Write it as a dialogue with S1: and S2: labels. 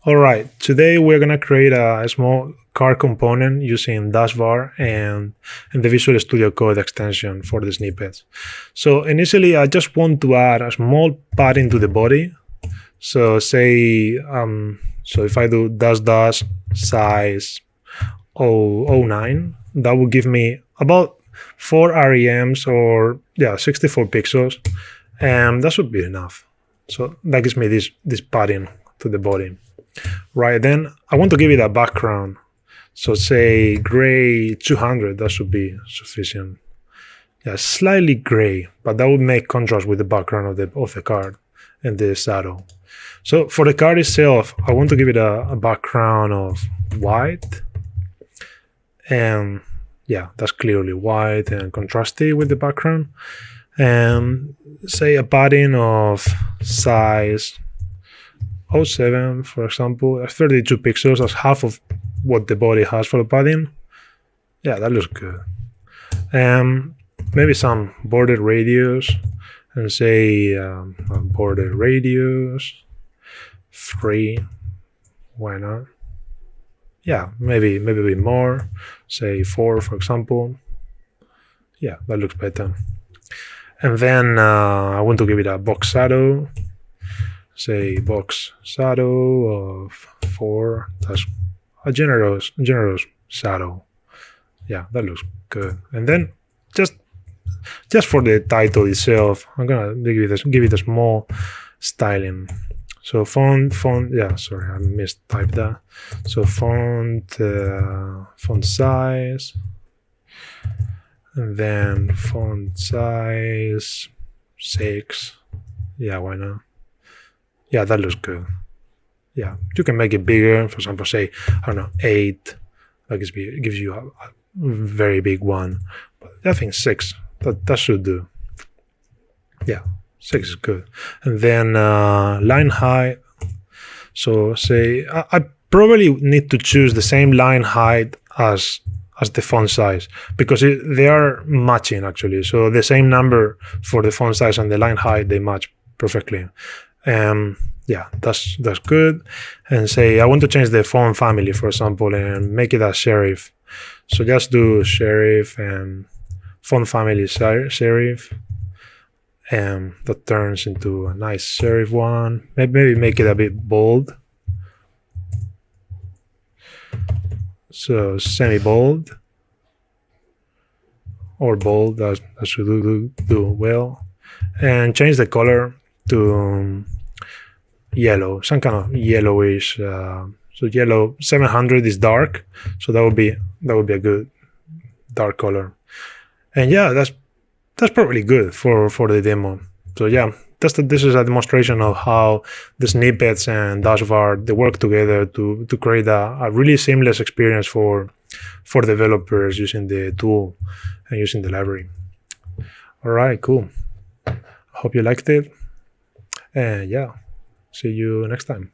S1: All right, today we're gonna create a small card component using Dashvar and the Visual Studio Code extension for the snippets. So initially, I just want to add a small padding to the body. So say, so if I do dash size 009, that will give me about 4 REMs or 64 pixels, and that should be enough. So that gives me this padding to the body. Right, then I want to give it a background. So say gray 200, that should be sufficient. Yeah, slightly gray, but that would make contrast with the background of the card and the shadow. So for the card itself, I want to give it a background of white. And yeah, that's clearly white and contrasty with the background. And say a padding of size 07, for example, that's 32 pixels. That's half of what the body has for the padding. Yeah, that looks good. Maybe some border radius, and say border radius 3. Why not? Yeah, maybe a bit more. Say 4, for example. Yeah, that looks better. And then I want to give it a box shadow. Say box shadow of 4. That's a generous shadow. Yeah, that looks good. And then just for the title itself, I'm gonna give it a small styling. So font. Yeah, sorry, I mistyped that. So font size, and then font size 6. Yeah, why not? Yeah, that looks good. Yeah, you can make it bigger. For example, say, I don't know, 8. That gives you a very big one. But I think 6, that should do. Yeah, 6 is good. And then line height. So say, I probably need to choose the same line height as the font size, because they are matching actually. So the same number for the font size and the line height, they match perfectly. Yeah, that's good. And say I want to change the font family, for example, and make it a serif. So just do serif and font family serif, and that turns into a nice serif one. Maybe make it a bit bold. So semi-bold or bold, that should do well. And change the color to yellow, some kind of yellowish. So yellow 700 is dark, so that would be a good dark color. And yeah, that's probably good for the demo. So yeah, this is a demonstration of how the snippets and Dashvar, they work together to create a really seamless experience for developers using the tool and using the library. All right, cool. Hope you liked it. And yeah, see you next time.